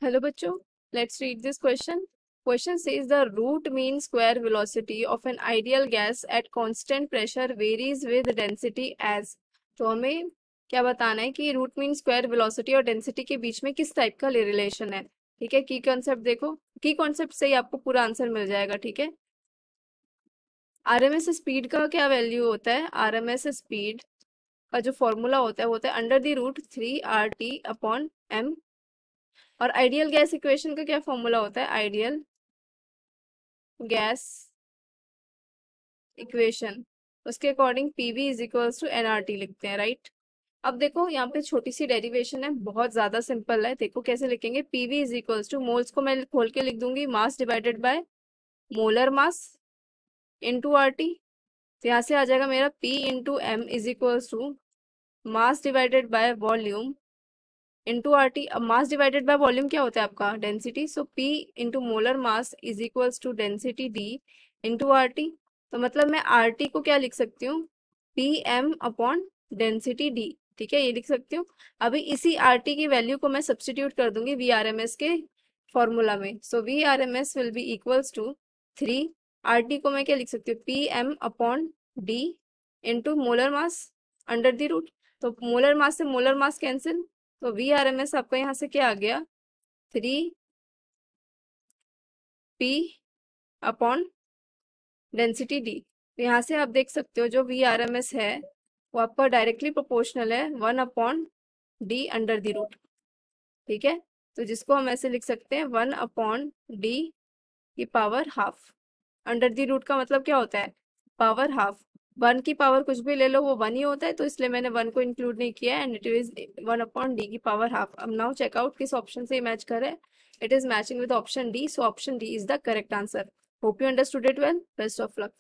Hello बच्चों, let's read this question. Question says the root mean square velocity of an ideal gas at constant pressure varies with density as. तो हमें क्या बताना है कि root mean square velocity और density के बीच में किस टाइप का रिलेशन है। ठीक है, की कॉन्सेप्ट देखो, की कॉन्सेप्ट से ही आपको पूरा आंसर मिल जाएगा। ठीक है, आरएमएस स्पीड का क्या वैल्यू होता है? आरएमएस स्पीड का जो फॉर्मूला होता है वो होता है under the root 3 RT upon M. और आइडियल गैस इक्वेशन का क्या फॉर्मूला होता है? आइडियल गैस इक्वेशन, उसके according PV is equals to NRT लिखते हैं, राइट। अब देखो यहाँ पे छोटी सी डेरिवेशन है, बहुत ज्यादा सिंपल है। देखो कैसे लिखेंगे, PV is equals to, moles को मैं खोल के लिख दूंगी, mass divided by molar mass into RT. तो यहाँ से आ जाएगा मेरा P into M is equals to mass divided by volume into RT. अब मास डिवाइडेड बाय वॉल्यूम क्या होता है आपका? Density. So P into molar mass is equals to density D into RT. तो मतलब मैं आरटी को क्या लिख सकती हूँ? P M upon density D. ठीक है, ये लिख सकती हूँ। अभी इसी आरटी की वैल्यू को मैं सब्सटीट्यूट कर दूंगी वी आर एम एस के फॉर्मूला में। So V R M S will be equals to 3। RT को मैं क्या लिख सकती हूँ? P M upon D into molar mass under the root. तो मोलर मास से मोलर मास कैंसिल, तो वी आर एम एस आपका यहाँ से क्या आ गया? 3 P अपॉन डेंसिटी डी। तो यहाँ से आप देख सकते हो जो वी आर एम एस है वो आपका डायरेक्टली प्रोपोर्शनल है 1/d अंडर द रूट। ठीक है, तो जिसको हम ऐसे लिख सकते हैं 1/d की power half. Under the root का मतलब क्या होता है? Power half. 1 की पावर कुछ भी ले लो वो 1 ही होता है, तो इसलिए मैंने 1 को इंक्लूड नहीं किया है, एंड इट इज 1/d की पावर हाफ। अब नाउ चेकआउट किस ऑप्शन से मैच कर है। It is matching with option D, so option D is the correct answer. Hope you understood it well. Best of luck.